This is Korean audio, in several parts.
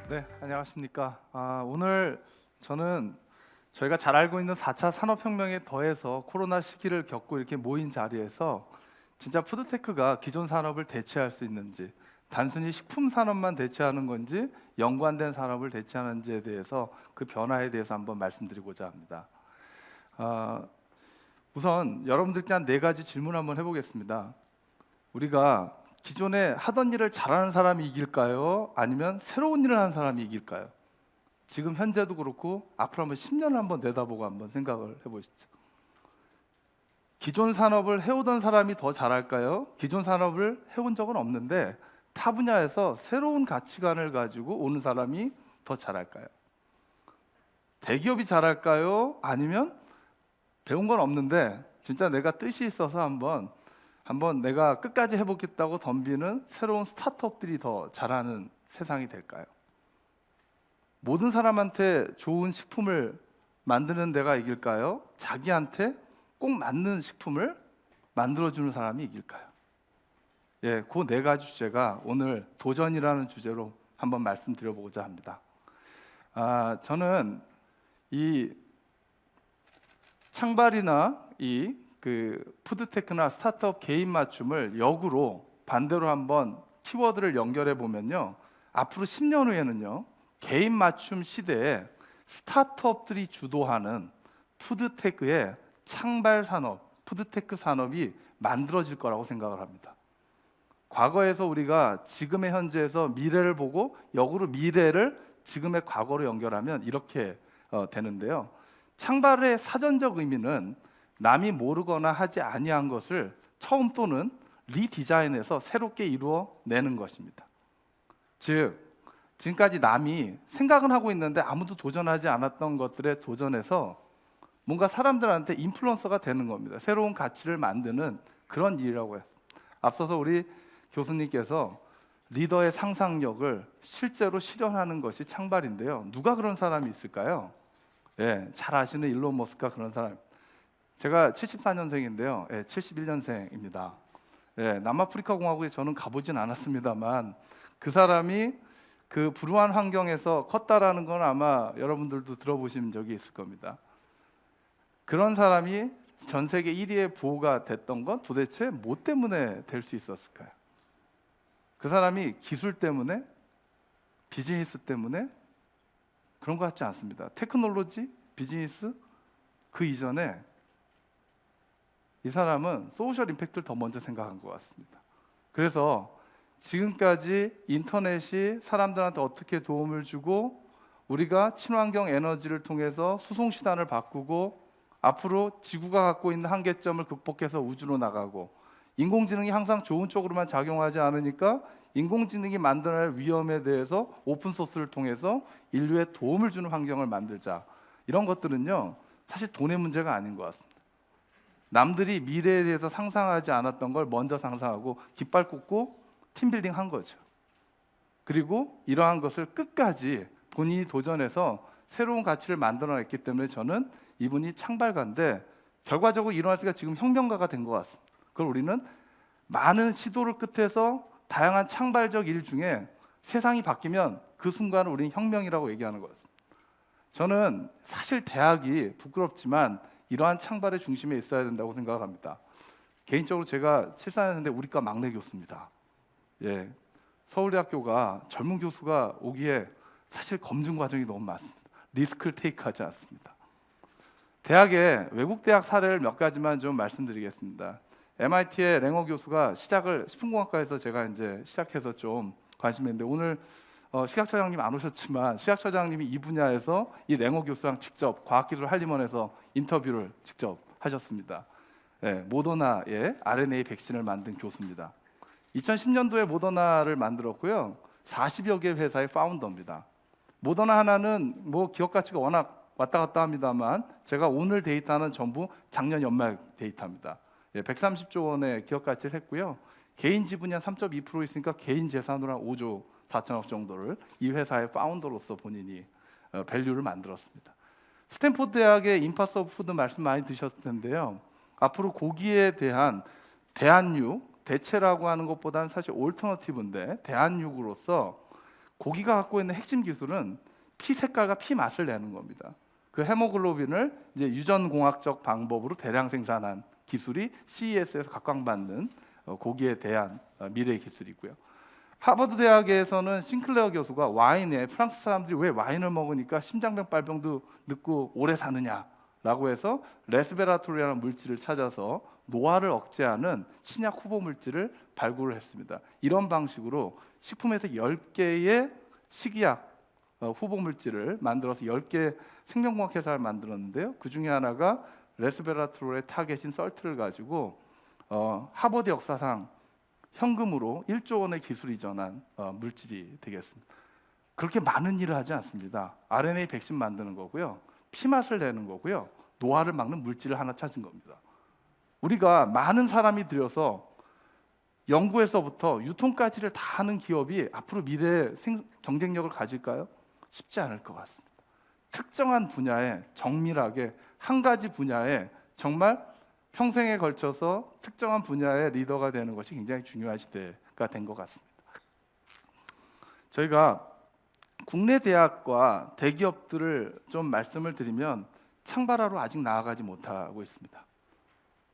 네, 안녕하십니까. 오늘 저는 저희가 잘 알고 있는 4차 산업혁명에 더해서 코로나 시기를 겪고 이렇게 모인 자리에서 진짜 푸드테크가 기존 산업을 대체할 수 있는지, 단순히 식품 산업만 대체하는 건지 연관된 산업을 대체하는지에 대해서 그 변화에 대해서 한번 말씀드리고자 합니다. 아, 우선 여러분들께 한 4가지 질문 한번 해보겠습니다. 우리가 기존에 하던 일을 잘하는 사람이 이길까요? 아니면 새로운 일을 하는 사람이 이길까요? 지금 현재도 그렇고 앞으로 한번 10년을 한번 내다보고 한번 생각을 해보시죠. 기존 산업을 해오던 사람이 더 잘할까요? 기존 산업을 해온 적은 없는데 타 분야에서 새로운 가치관을 가지고 오는 사람이 더 잘할까요? 대기업이 잘할까요? 아니면 배운 건 없는데 진짜 내가 뜻이 있어서 한번 내가 끝까지 해보겠다고 덤비는 새로운 스타트업들이 더 잘하는 세상이 될까요? 모든 사람한테 좋은 식품을 만드는 데가 이길까요? 자기한테 꼭 맞는 식품을 만들어주는 사람이 이길까요? 예, 그 4가지 주제가 오늘 도전이라는 주제로 한번 말씀드려보고자 합니다. 저는 이 창발이나 푸드테크나 스타트업 개인 맞춤을 역으로 반대로 한번 키워드를 연결해 보면요, 앞으로 10년 후에는요 개인 맞춤 시대에 스타트업들이 주도하는 푸드테크의 창발 산업, 푸드테크 산업이 만들어질 거라고 생각을 합니다. 과거에서 우리가 지금의 현재에서 미래를 보고 역으로 미래를 지금의 과거로 연결하면 이렇게 되는데요. 창발의 사전적 의미는 남이 모르거나 하지 아니한 것을 처음 또는 리디자인해서 새롭게 이루어내는 것입니다. 즉, 지금까지 남이 생각은 하고 있는데 아무도 도전하지 않았던 것들에 도전해서 뭔가 사람들한테 인플루언서가 되는 겁니다. 새로운 가치를 만드는 그런 일이라고 해요. 앞서서 우리 교수님께서 리더의 상상력을 실제로 실현하는 것이 창발인데요. 누가 그런 사람이 있을까요? 예, 잘 아시는 일론 머스크가 그런 사람. 제가 74년생인데요. 예, 71년생입니다. 예, 남아프리카 공화국에 저는 가보진 않았습니다만 그 사람이 그 불우한 환경에서 컸다라는 건 아마 여러분들도 들어보신 적이 있을 겁니다. 그런 사람이 전 세계 1위의 부호가 됐던 건 도대체 뭐 때문에 될 수 있었을까요? 그 사람이 기술 때문에? 비즈니스 때문에? 그런 것 같지 않습니다. 테크놀로지, 비즈니스, 그 이전에 이 사람은 소셜 임팩트를 더 먼저 생각한 것 같습니다. 그래서 지금까지 인터넷이 사람들한테 어떻게 도움을 주고 우리가 친환경 에너지를 통해서 수송시단을 바꾸고 앞으로 지구가 갖고 있는 한계점을 극복해서 우주로 나가고 인공지능이 항상 좋은 쪽으로만 작용하지 않으니까 인공지능이 만들어낼 위험에 대해서 오픈소스를 통해서 인류에 도움을 주는 환경을 만들자. 이런 것들은요, 사실 돈의 문제가 아닌 것 같습니다. 남들이 미래에 대해서 상상하지 않았던 걸 먼저 상상하고 깃발 꽂고 팀빌딩 한 거죠. 그리고 이러한 것을 끝까지 본인이 도전해서 새로운 가치를 만들어냈기 때문에 저는 이분이 창발가인데 결과적으로 일어날 수가 지금 혁명가가 된 것 같습니다. 그걸 우리는 많은 시도를 끝에서 다양한 창발적 일 중에 세상이 바뀌면 그 순간을 우리는 혁명이라고 얘기하는 거예요. 저는 사실 대학이 부끄럽지만 이러한 창발의 중심에 있어야 된다고 생각합니다. 개인적으로 제가 74년대 우리과 막내 교수입니다. 예, 서울대학교가 젊은 교수가 오기에 사실 검증 과정이 너무 많습니다. 리스크를 테이크하지 않습니다. 대학의 외국 대학 사례를 몇 가지만 좀 말씀드리겠습니다. MIT의 랭어 교수가 시작을 식품공학과에서 제가 이제 시작해서 좀 관심이 있는데 오늘 식약처장님 안 오셨지만 식약처장님이 이 분야에서 이 랭어 교수랑 직접 과학기술 한림원에서 인터뷰를 직접 하셨습니다. 예, 모더나의 RNA 백신을 만든 교수입니다. 2010년도에 모더나를 만들었고요. 40여 개 회사의 파운더입니다. 모더나 하나는 뭐 기업 가치가 워낙 왔다 갔다 합니다만 제가 오늘 데이터는 전부 작년 연말 데이터입니다. 130조 원의 기업 가치를 했고요. 개인 지분이 한 3.2% 있으니까 개인 재산으로 한 5조 4천억 정도를 이 회사의 파운더로서 본인이 밸류를 만들었습니다. 스탠포드 대학의 임파서 푸드 말씀 많이 드셨을 텐데요. 앞으로 고기에 대한 대안육, 대체라고 하는 것보다는 사실 올터너티브인데 대안육으로서 고기가 갖고 있는 핵심 기술은 피 색깔과 피 맛을 내는 겁니다. 그 헤모글로빈을 이제 유전공학적 방법으로 대량 생산한 기술이 CES에서 각광받는 고기에 대한 미래 기술이고요. 하버드 대학에서는 싱클레어 교수가 와인에 프랑스 사람들이 왜 와인을 먹으니까 심장병, 발병도 늦고 오래 사느냐라고 해서 레스베라토르라는 물질을 찾아서 노화를 억제하는 신약 후보 물질을 발굴을 했습니다. 이런 방식으로 식품에서 10개의 식이약 후보 물질을 만들어서 10개 생명공학 회사를 만들었는데요. 그 중에 하나가 레스베라트롤의 타겟인 썰트를 가지고 하버드 역사상 현금으로 1조 원의 기술 이전한 물질이 되겠습니다. 그렇게 많은 일을 하지 않습니다. RNA 백신 만드는 거고요. 피 맛을 내는 거고요. 노화를 막는 물질을 하나 찾은 겁니다. 우리가 많은 사람이 들여서 연구에서부터 유통까지를 다 하는 기업이 앞으로 미래의 경쟁력을 가질까요? 쉽지 않을 것 같습니다. 특정한 분야에 정밀하게 한 가지 분야에 정말 평생에 걸쳐서 특정한 분야의 리더가 되는 것이 굉장히 중요한 시대가 된 것 같습니다. 저희가 국내 대학과 대기업들을 좀 말씀을 드리면 창발하러 아직 나아가지 못하고 있습니다.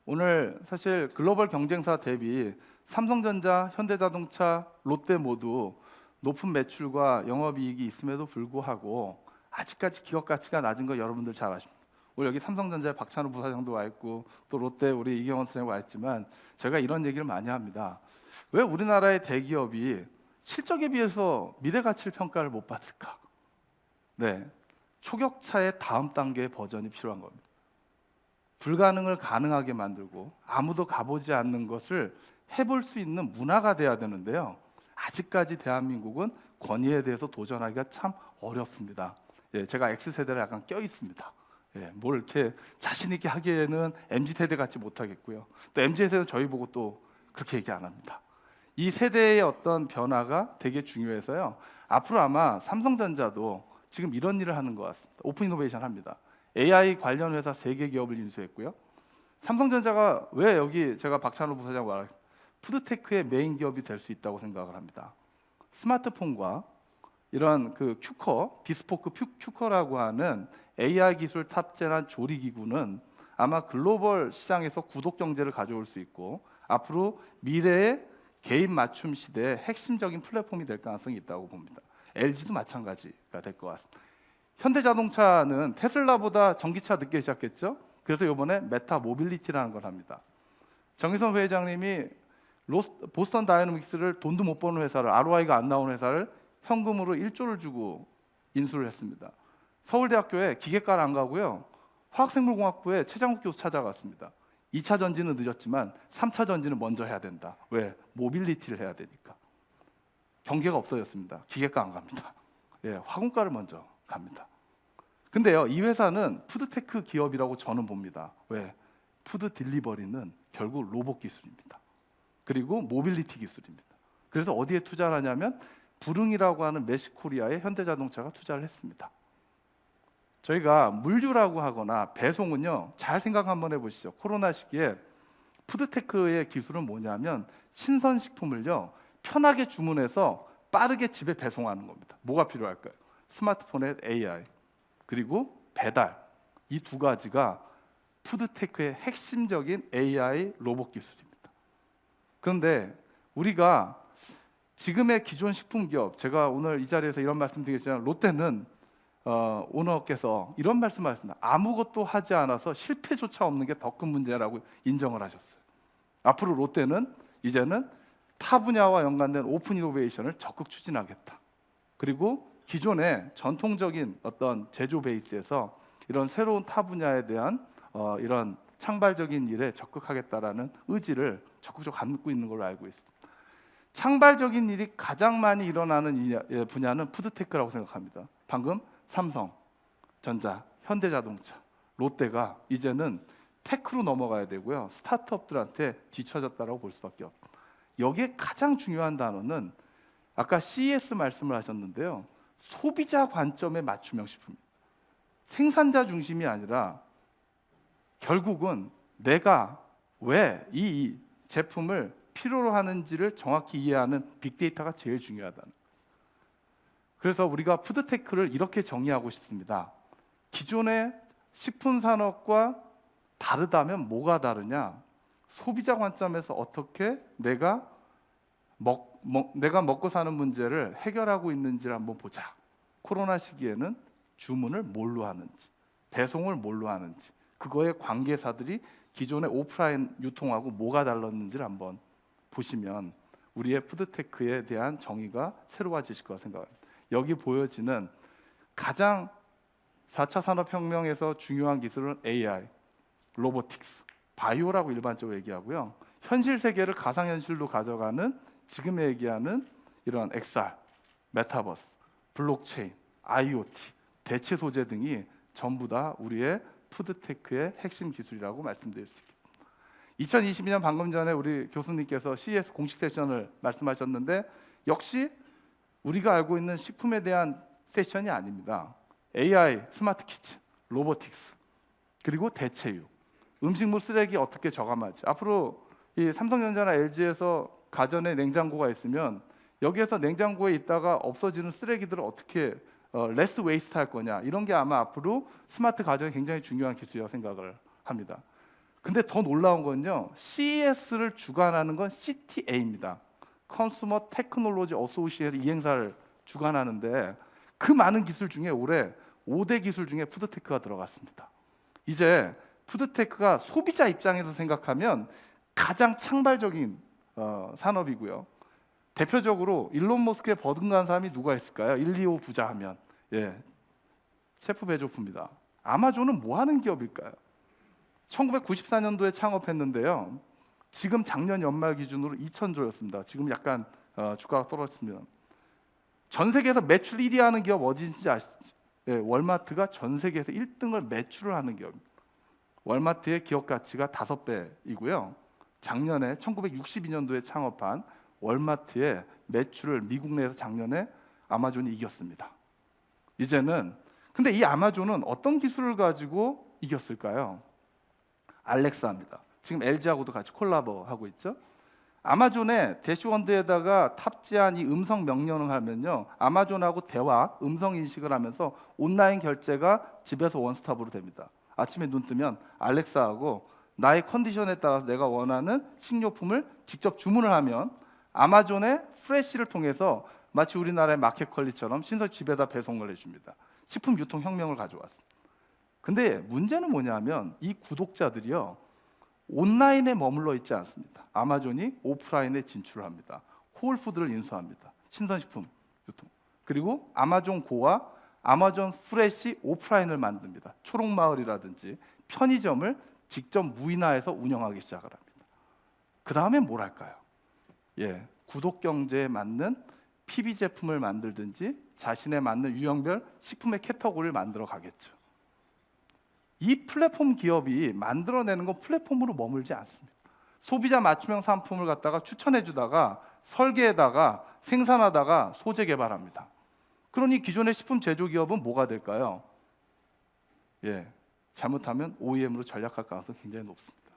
오늘 사실 글로벌 경쟁사 대비 삼성전자, 현대자동차, 롯데 모두 높은 매출과 영업이익이 있음에도 불구하고 아직까지 기업 가치가 낮은 거 여러분들 잘 아십니다. 오늘 여기 삼성전자의 박찬호 부사장도 와 있고 또 롯데 우리 이경원 선생님 와 있지만 제가 이런 얘기를 많이 합니다. 왜 우리나라의 대기업이 실적에 비해서 미래 가치를 평가를 못 받을까? 네, 초격차의 다음 단계의 버전이 필요한 겁니다. 불가능을 가능하게 만들고 아무도 가보지 않는 것을 해볼 수 있는 문화가 돼야 되는데요. 아직까지 대한민국은 권위에 대해서 도전하기가 참 어렵습니다. 예, 제가 X세대를 약간 껴 있습니다. 예, 뭘 이렇게 자신 있게 하기에는 MZ세대 같지 못하겠고요. 또 MZ세대는 저희 보고 또 그렇게 얘기 안 합니다. 이 세대의 어떤 변화가 되게 중요해서요. 앞으로 아마 삼성전자도 지금 이런 일을 하는 것 같습니다. 오픈 이노베이션 합니다. AI 관련 회사 3개 기업을 인수했고요. 삼성전자가 왜 여기 제가 박찬호 부사장 말한 푸드테크의 메인 기업이 될 수 있다고 생각을 합니다. 스마트폰과 이런 그 큐커, 비스포크 큐커라고 하는 AI 기술 탑재한 조리기구는 아마 글로벌 시장에서 구독 경제를 가져올 수 있고 앞으로 미래의 개인 맞춤 시대의 핵심적인 플랫폼이 될 가능성이 있다고 봅니다. LG도 마찬가지가 될 것 같습니다. 현대자동차는 테슬라보다 전기차 늦게 시작했죠. 그래서 이번에 메타 모빌리티라는 걸 합니다. 정의선 회장님이 보스턴 다이내믹스를 돈도 못 버는 회사를 ROI가 안 나오는 회사를 현금으로 1조를 주고 인수를 했습니다. 서울대학교에 기계과를 안 가고요. 화학생물공학부에 최장욱 교수 찾아갔습니다. 2차 전지는 늦었지만 3차 전지는 먼저 해야 된다. 왜? 모빌리티를 해야 되니까. 경계가 없어졌습니다. 기계과 안 갑니다. 예, 화공과를 먼저 갑니다. 근데요, 이 회사는 푸드테크 기업이라고 저는 봅니다. 왜? 푸드 딜리버리는 결국 로봇 기술입니다. 그리고 모빌리티 기술입니다. 그래서 어디에 투자를 하냐면 부릉이라고 하는 메시코리아에 현대자동차가 투자를 했습니다. 저희가 물류라고 하거나 배송은요, 잘 생각 한번 해보시죠. 코로나 시기에 푸드테크의 기술은 뭐냐면 신선식품을요 편하게 주문해서 빠르게 집에 배송하는 겁니다. 뭐가 필요할까요? 스마트폰에 AI 그리고 배달, 이 두 가지가 푸드테크의 핵심적인 AI 로봇 기술입니다. 그런데 우리가 지금의 기존 식품기업, 제가 오늘 이 자리에서 이런 말씀 드리겠지만 롯데는 오너께서 이런 말씀하셨습니다. 아무것도 하지 않아서 실패조차 없는 게 더 큰 문제라고 인정을 하셨어요. 앞으로 롯데는 이제는 타 분야와 연관된 오픈 이노베이션을 적극 추진하겠다. 그리고 기존의 전통적인 어떤 제조 베이스에서 이런 새로운 타 분야에 대한 이런 창발적인 일에 적극하겠다라는 의지를 적극적으로 갖고 있는 걸로 알고 있습니다. 창발적인 일이 가장 많이 일어나는 분야는 푸드테크라고 생각합니다. 방금 삼성전자, 현대자동차, 롯데가 이제는 테크로 넘어가야 되고요. 스타트업들한테 뒤처졌다라고 볼 수밖에 없습니다. 여기에 가장 중요한 단어는 아까 CES 말씀을 하셨는데요. 소비자 관점의 맞춤형 식품입니다. 생산자 중심이 아니라 결국은 내가 왜 이 제품을 필요로 하는지를 정확히 이해하는 빅데이터가 제일 중요하다는. 그래서 우리가 푸드테크를 이렇게 정의하고 싶습니다. 기존의 식품 산업과 다르다면 뭐가 다르냐? 소비자 관점에서 어떻게 내가 먹고 사는 문제를 해결하고 있는지를 한번 보자. 코로나 시기에는 주문을 뭘로 하는지, 배송을 뭘로 하는지, 그거의 관계사들이 기존의 오프라인 유통하고 뭐가 달랐는지를 한번 보시면 우리의 푸드테크에 대한 정의가 새로워지실 거라 생각합니다. 여기 보여지는 가장 4차 산업혁명에서 중요한 기술은 AI, 로보틱스, 바이오라고 일반적으로 얘기하고요. 현실 세계를 가상현실로 가져가는 지금 얘기하는 이런 XR, 메타버스, 블록체인, IoT, 대체 소재 등이 전부 다 우리의 푸드테크의 핵심 기술이라고 말씀드릴 수 있습니다. 2022년 방금 전에 우리 교수님께서 CES 공식 세션을 말씀하셨는데 역시 우리가 알고 있는 식품에 대한 세션이 아닙니다. AI, 스마트 키친, 로보틱스, 그리고 대체육, 음식물 쓰레기 어떻게 저감하지? 앞으로 이 삼성전자나 LG에서 가전에 냉장고가 있으면 여기에서 냉장고에 있다가 없어지는 쓰레기들을 어떻게 레스 웨이스트 할 거냐, 이런 게 아마 앞으로 스마트 가전이 굉장히 중요한 기술이라고 생각을 합니다. 근데 더 놀라운 건요, CES를 주관하는 건 CTA입니다. 컨슈머 테크놀로지 어소시에이션 이 행사를 주관하는데 그 많은 기술 중에 올해 5대 기술 중에 푸드테크가 들어갔습니다. 이제 푸드테크가 소비자 입장에서 생각하면 가장 창발적인 산업이고요. 대표적으로 일론 머스크에 버금간 사람이 누가 있을까요? 1, 2, 5 부자 하면 제프 베조프입니다. 아마존은 뭐 하는 기업일까요? 1994년도에 창업했는데요. 지금 작년 연말 기준으로 2,000조였습니다. 지금 약간 주가가 떨어졌습니다. 전 세계에서 매출 1위 하는 기업 어디인지 아시죠? 월마트가 전 세계에서 1등을 매출을 하는 기업입니다. 월마트의 기업 가치가 5배이고요. 작년에 1962년도에 창업한 월마트의 매출을 미국 내에서 작년에 아마존이 이겼습니다. 이제는 근데 이 아마존은 어떤 기술을 가지고 이겼을까요? 알렉사입니다. 지금 LG하고도 같이 콜라보하고 있죠. 아마존의 대시원드에다가 탑재한 이 음성 명령을 하면요, 아마존하고 대화, 음성 인식을 하면서 온라인 결제가 집에서 원스톱으로 됩니다. 아침에 눈 뜨면 알렉사하고 나의 컨디션에 따라서 내가 원하는 식료품을 직접 주문을 하면 아마존의 프레시를 통해서 마치 우리나라의 마켓컬리처럼 신선 집에다 배송을 해줍니다. 식품 유통 혁명을 가져왔습니다. 근데 문제는 뭐냐면 이 구독자들이요, 온라인에 머물러 있지 않습니다. 아마존이 오프라인에 진출합니다. 홀푸드를 인수합니다. 신선식품 유통. 그리고 아마존 고와 아마존 프레시 오프라인을 만듭니다. 초록마을이라든지 편의점을 직접 무인화해서 운영하기 시작을 합니다. 그 다음에 뭘 할까요? 구독 경제에 맞는 PB 제품을 만들든지 자신에 맞는 유형별 식품의 캐터고리를 만들어 가겠죠. 이 플랫폼 기업이 만들어내는 건 플랫폼으로 머물지 않습니다. 소비자 맞춤형 상품을 갖다가 추천해주다가 설계에다가 생산하다가 소재 개발합니다. 그러니 기존의 식품 제조 기업은 뭐가 될까요? 잘못하면 OEM으로 전략할 가능성이 굉장히 높습니다.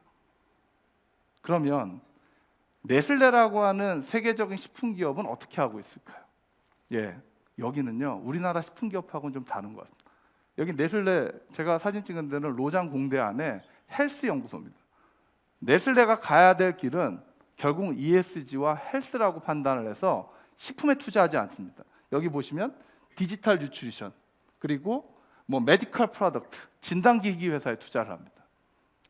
그러면 네슬레라고 하는 세계적인 식품 기업은 어떻게 하고 있을까요? 여기는요, 우리나라 식품 기업하고는 좀 다른 것 같습니다. 여기 네슬레, 제가 사진 찍은 데는 로장 공대 안에 헬스 연구소입니다. 네슬레가 가야 될 길은 결국 ESG와 헬스라고 판단을 해서 식품에 투자하지 않습니다. 여기 보시면 디지털 뉴트리션, 그리고 메디컬 프로덕트, 진단기기 회사에 투자를 합니다.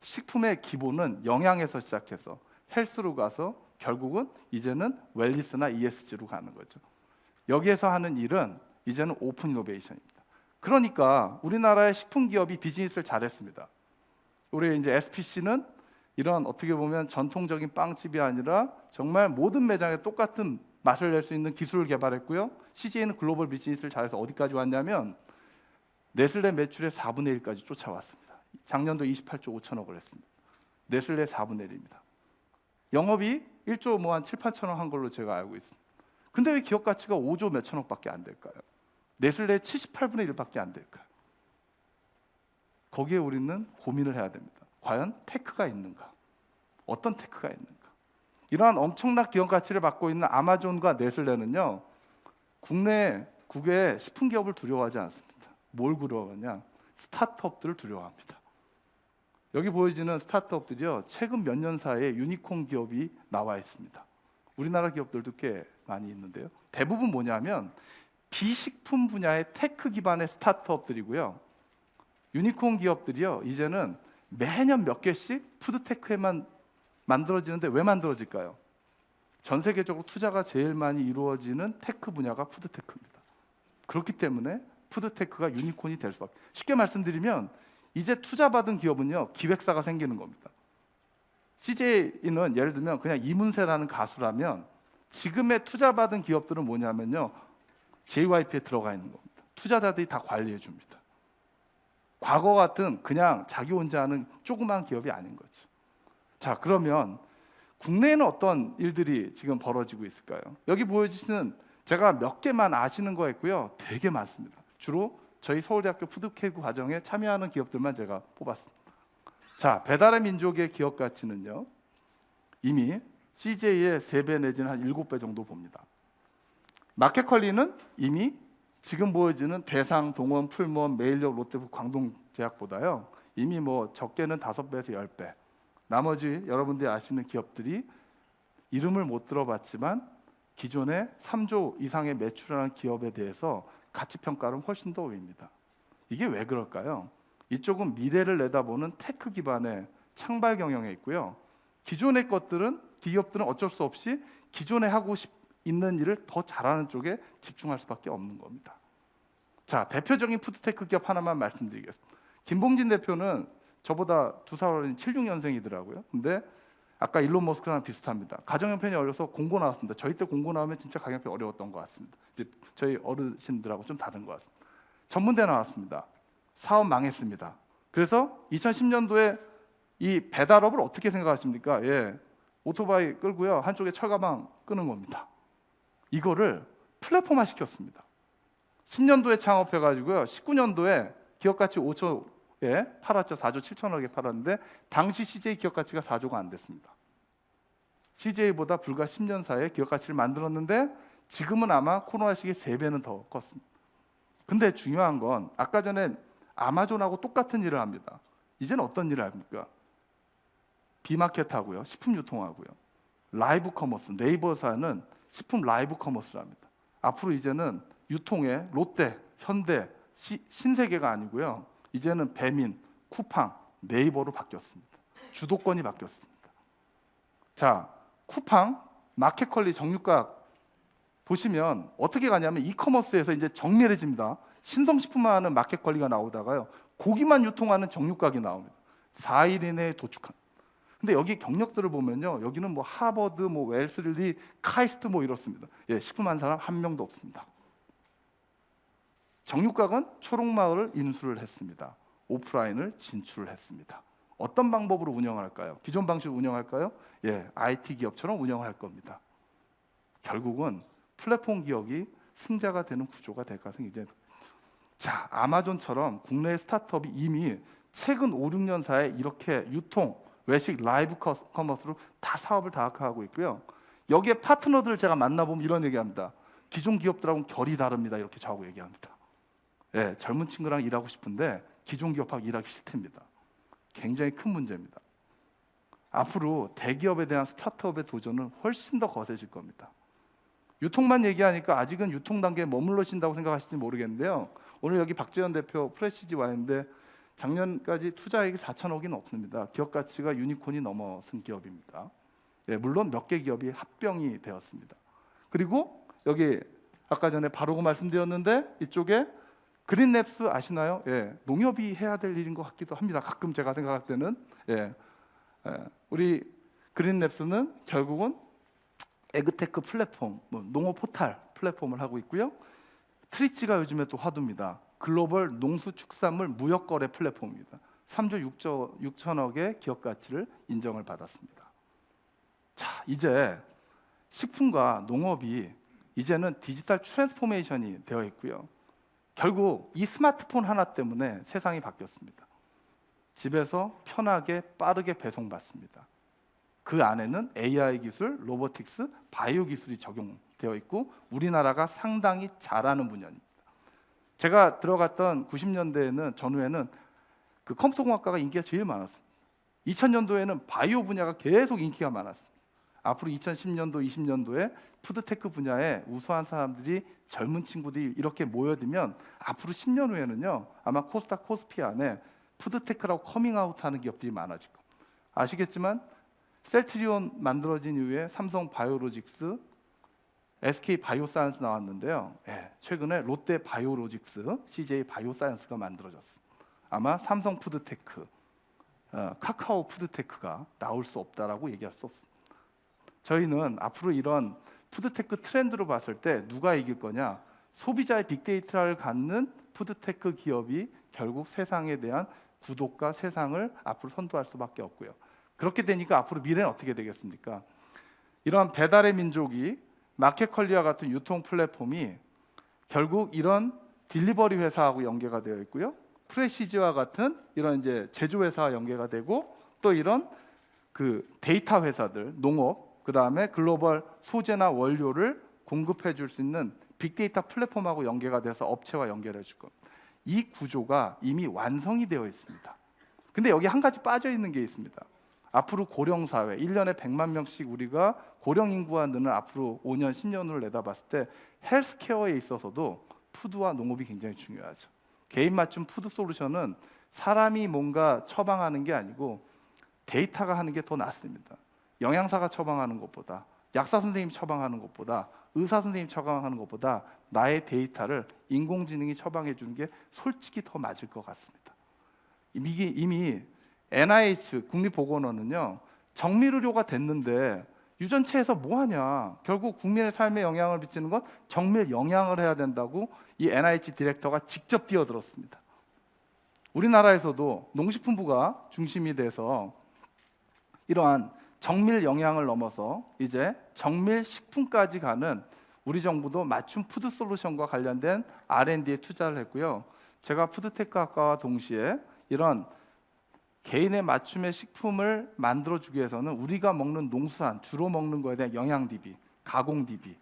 식품의 기본은 영양에서 시작해서 헬스로 가서 결국은 이제는 웰니스나 ESG로 가는 거죠. 여기에서 하는 일은 이제는 오픈 이노베이션입니다. 그러니까 우리나라의 식품 기업이 비즈니스를 잘했습니다. 우리 이제 SPC는 이런 어떻게 보면 전통적인 빵집이 아니라 정말 모든 매장에 똑같은 맛을 낼 수 있는 기술을 개발했고요. CJ는 글로벌 비즈니스를 잘해서 어디까지 왔냐면 네슬레 매출의 4분의 1까지 쫓아왔습니다. 작년도 28조 5천억을 했습니다. 네슬레 4분의 1입니다. 영업이 1조 한 7, 8천억 한 걸로 제가 알고 있습니다. 근데 왜 기업 가치가 5조 몇 천억밖에 안 될까요? 네슬레의 78분의 1밖에 안 될까요? 거기에 우리는 고민을 해야 됩니다. 과연 테크가 있는가? 어떤 테크가 있는가? 이러한 엄청난 기업 가치를 갖고 있는 아마존과 네슬레는요, 국내 국외 식품 기업을 두려워하지 않습니다. 뭘 두려워하냐? 스타트업들을 두려워합니다. 여기 보여지는 스타트업들이요, 최근 몇 년 사이에 유니콘 기업이 나와 있습니다. 우리나라 기업들도 꽤 많이 있는데요. 대부분 뭐냐면 비식품 분야의 테크 기반의 스타트업들이고요. 유니콘 기업들이요, 이제는 매년 몇 개씩 푸드테크에만 만들어지는데 왜 만들어질까요? 전 세계적으로 투자가 제일 많이 이루어지는 테크 분야가 푸드테크입니다. 그렇기 때문에 푸드테크가 유니콘이 될 수밖에. 쉽게 말씀드리면 이제 투자받은 기업은요, 기획사가 생기는 겁니다. CJ는 예를 들면 그냥 이문세라는 가수라면 지금의 투자받은 기업들은 뭐냐면요, JYP에 들어가 있는 겁니다. 투자자들이 다 관리해 줍니다. 과거 같은 그냥 자기 혼자 하는 조그만 기업이 아닌 거죠. 자, 그러면 국내에는 어떤 일들이 지금 벌어지고 있을까요? 여기 보여주시는 제가 몇 개만 아시는 거 있고요, 되게 많습니다. 주로 저희 서울대학교 푸드케이크 과정에 참여하는 기업들만 제가 뽑았습니다. 자, 배달의 민족의 기업 가치는요, 이미 CJ의 3배 내지는 한 7배 정도 봅니다. 마켓컬리는 이미 지금 보여지는 대상, 동원, 풀무원, 메일력, 롯데푸드, 광동제약보다요 이미 뭐 적게는 5배에서 10배. 나머지 여러분들이 아시는 기업들이 이름을 못 들어봤지만 기존에 3조 이상의 매출하는 기업에 대해서 가치 평가는 훨씬 더 위입니다. 이게 왜 그럴까요? 이쪽은 미래를 내다보는 테크 기반의 창발 경영에 있고요. 기존의 기업들은 어쩔 수 없이 기존에 하고 있는 일을 더 잘하는 쪽에 집중할 수밖에 없는 겁니다. 자, 대표적인 푸드테크 기업 하나만 말씀드리겠습니다. 김봉진 대표는 저보다 2살 어린 76년생이더라고요. 근데 아까 일론 머스크랑 비슷합니다. 가정형편이 어려서 공고 나왔습니다. 저희 때 공고 나오면 진짜 가정형편이 어려웠던 것 같습니다. 이제 저희 어르신들하고 좀 다른 것 같습니다. 전문대 나왔습니다. 사업 망했습니다. 그래서 2010년도에 이 배달업을 어떻게 생각하십니까? 예, 오토바이 끌고요, 한쪽에 철가방 끄는 겁니다. 이거를 플랫폼화 시켰습니다. 10년도에 창업해가지고요, 19년도에 기업가치 5조에 팔았죠. 4조 7천억에 팔았는데 당시 CJ 기업가치가 4조가 안 됐습니다. CJ보다 불과 10년 사이에 기업가치를 만들었는데 지금은 아마 코로나 시기에 3배는 더 컸습니다. 근데 중요한 건 아까 전에 아마존하고 똑같은 일을 합니다. 이제는 어떤 일을 합니까? 비마켓하고요, 식품 유통하고요, 라이브 커머스, 네이버사는 식품 라이브 커머스를 합니다. 앞으로 이제는 유통에 롯데, 현대, 신세계가 아니고요, 이제는 배민, 쿠팡, 네이버로 바뀌었습니다. 주도권이 바뀌었습니다. 자, 쿠팡, 마켓컬리, 정육각 보시면 어떻게 가냐면 이커머스에서 이제 정밀해집니다. 신성식품만 하는 마켓컬리가 나오다가요, 고기만 유통하는 정육각이 나옵니다. 4일 이내에 도축한. 근데 여기 경력들을 보면요, 여기는 뭐 하버드, 뭐 웰슬리, 카이스트 뭐 이렇습니다. 예, 식품한 사람 한 명도 없습니다. 정육각은 초록마을을 인수를 했습니다. 오프라인을 진출을 했습니다. 어떤 방법으로 운영할까요? 기존 방식으로 운영할까요? 예, IT 기업처럼 운영할 겁니다. 결국은 플랫폼 기업이 승자가 되는 구조가 될 가능성이 이제. 자, 아마존처럼 국내 스타트업이 이미 최근 5, 6년 사이에 이렇게 유통, 외식, 라이브 커머스로 다 사업을 다각화하고 있고요. 여기에 파트너들 제가 만나보면 이런 얘기합니다. 기존 기업들하고는 결이 다릅니다. 이렇게 저하고 얘기합니다. 예, 젊은 친구랑 일하고 싶은데 기존 기업하고 일하기 싫답니다. 굉장히 큰 문제입니다. 앞으로 대기업에 대한 스타트업의 도전은 훨씬 더 거세질 겁니다. 유통만 얘기하니까 아직은 유통 단계에 머물러신다고 생각하실지 모르겠는데요. 오늘 여기 박재현 대표 프레시지 와 있는데 작년까지 투자액이 4천억이 없습니다. 기업 가치가 유니콘이 넘어선 기업입니다. 예, 물론 몇 개 기업이 합병이 되었습니다. 그리고 여기 아까 전에 바로고 말씀드렸는데 이쪽에 그린랩스 아시나요? 예, 농협이 해야 될 일인 것 같기도 합니다. 가끔 제가 생각할 때는 우리 그린랩스는 결국은 에그테크 플랫폼, 농업 포탈 플랫폼을 하고 있고요. 트리치가 요즘에 또 화두입니다. 글로벌 농수축산물 무역거래 플랫폼입니다. 3조 6천억의 기업 가치를 인정을 받았습니다. 자, 이제 식품과 농업이 이제는 디지털 트랜스포메이션이 되어 있고요. 결국 이 스마트폰 하나 때문에 세상이 바뀌었습니다. 집에서 편하게 빠르게 배송받습니다. 그 안에는 AI 기술, 로보틱스, 바이오 기술이 적용되어 있고 우리나라가 상당히 잘하는 분야입니다. 제가 들어갔던 90년대에는 전후에는 그 컴퓨터공학과가 인기가 제일 많았습니다. 2000년도에는 바이오 분야가 계속 인기가 많았습니다. 앞으로 2010년도, 20년도에 푸드테크 분야에 우수한 사람들이 젊은 친구들이 이렇게 모여들면 앞으로 10년 후에는요 아마 코스닥 코스피 안에 푸드테크라고 커밍아웃하는 기업들이 많아질 겁니다. 아시겠지만 셀트리온 만들어진 이후에 삼성 바이오로직스, SK 바이오사이언스 나왔는데요. 최근에 롯데 바이오로직스, CJ 바이오사이언스가 만들어졌습니다. 아마 삼성 푸드테크, 카카오 푸드테크가 나올 수 없다라고 얘기할 수 없습니다. 저희는 앞으로 이런 푸드테크 트렌드로 봤을 때 누가 이길 거냐? 소비자의 빅데이터를 갖는 푸드테크 기업이 결국 세상에 대한 구독과 세상을 앞으로 선도할 수밖에 없고요. 그렇게 되니까 앞으로 미래는 어떻게 되겠습니까? 이런 배달의 민족이 마켓컬리와 같은 유통 플랫폼이 결국 이런 딜리버리 회사하고 연계가 되어 있고요. 프레시지와 같은 이런 이제 제조 회사와 연계가 되고 또 이런 그 데이터 회사들, 농업, 그다음에 글로벌 소재나 원료를 공급해 줄 수 있는 빅데이터 플랫폼하고 연계가 돼서 업체와 연결해 줄 겁니다. 이 구조가 이미 완성이 되어 있습니다. 근데 여기 한 가지 빠져 있는 게 있습니다. 앞으로 고령 사회, 1년에 100만 명씩 우리가 고령 인구가 느는 앞으로 5년, 10년을 내다봤을 때 헬스케어에 있어서도 푸드와 농업이 굉장히 중요하죠. 개인 맞춤 푸드 솔루션은 사람이 뭔가 처방하는 게 아니고 데이터가 하는 게 더 낫습니다. 영양사가 처방하는 것보다, 약사 선생님이 처방하는 것보다, 의사 선생님이 처방하는 것보다 나의 데이터를 인공지능이 처방해 주는 게 솔직히 더 맞을 것 같습니다. 이미 NIH 국립보건원은요 정밀의료가 됐는데 유전체에서 뭐 하냐, 결국 국민의 삶에 영향을 미치는 건 정밀 영양을 해야 된다고 이 NIH 디렉터가 직접 뛰어들었습니다. 우리나라에서도 농식품부가 중심이 돼서 이러한 정밀 영양을 넘어서 이제 정밀 식품까지 가는 우리 정부도 맞춤 푸드 솔루션과 관련된 R&D에 투자를 했고요. 제가 푸드테크 학과와 동시에 이런 개인의 맞춤의 식품을 만들어주기 위해서는 우리가 먹는 농수산, 주로 먹는 거에 대한 영양 DB, 가공 DB,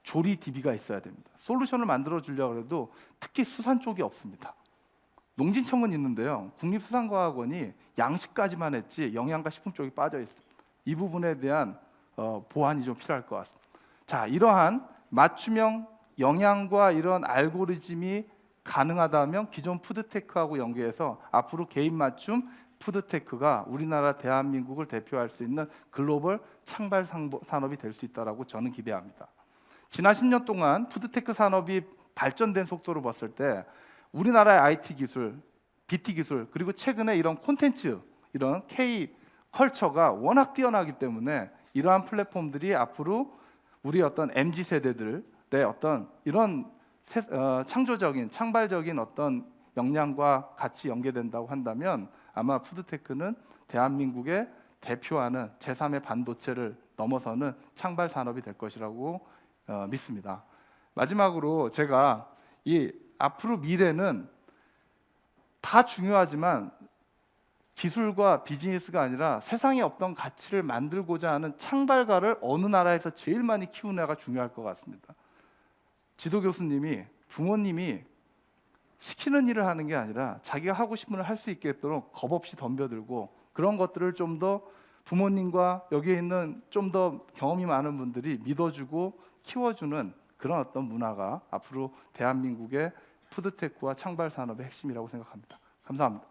조리 DB가 있어야 됩니다. 솔루션을 만들어주려고 해도 특히 수산 쪽이 없습니다. 농진청은 있는데요. 국립수산과학원이 양식까지만 했지 영양과 식품 쪽이 빠져 있습니다. 이 부분에 대한 보완이 좀 필요할 것 같습니다. 자, 이러한 맞춤형 영양과 이런 알고리즘이 가능하다면 기존 푸드테크하고 연계해서 앞으로 개인 맞춤 푸드테크가 우리나라 대한민국을 대표할 수 있는 글로벌 창발 산업이 될 수 있다라고 저는 기대합니다. 지난 10년 동안 푸드테크 산업이 발전된 속도로 봤을 때 우리나라의 IT 기술, BT 기술, 그리고 최근에 이런 콘텐츠, 이런 K 컬처가 워낙 뛰어나기 때문에 이러한 플랫폼들이 앞으로 우리 어떤 MZ 세대들의 어떤 이런 창조적인, 창발적인 어떤 역량과 같이 연계된다고 한다면 아마 푸드테크는 대한민국의 대표하는 제3의 반도체를 넘어서는 창발 산업이 될 것이라고 믿습니다. 마지막으로 제가 이 앞으로 미래는 다 중요하지만 기술과 비즈니스가 아니라 세상에 없던 가치를 만들고자 하는 창발가를 어느 나라에서 제일 많이 키우느냐가 중요할 것 같습니다. 지도 교수님이, 부모님이 시키는 일을 하는 게 아니라 자기가 하고 싶은 일을 할 수 있도록 겁 없이 덤벼들고 그런 것들을 좀 더 부모님과 여기에 있는 좀 더 경험이 많은 분들이 믿어주고 키워주는 그런 어떤 문화가 앞으로 대한민국의 푸드테크와 창발 산업의 핵심이라고 생각합니다. 감사합니다.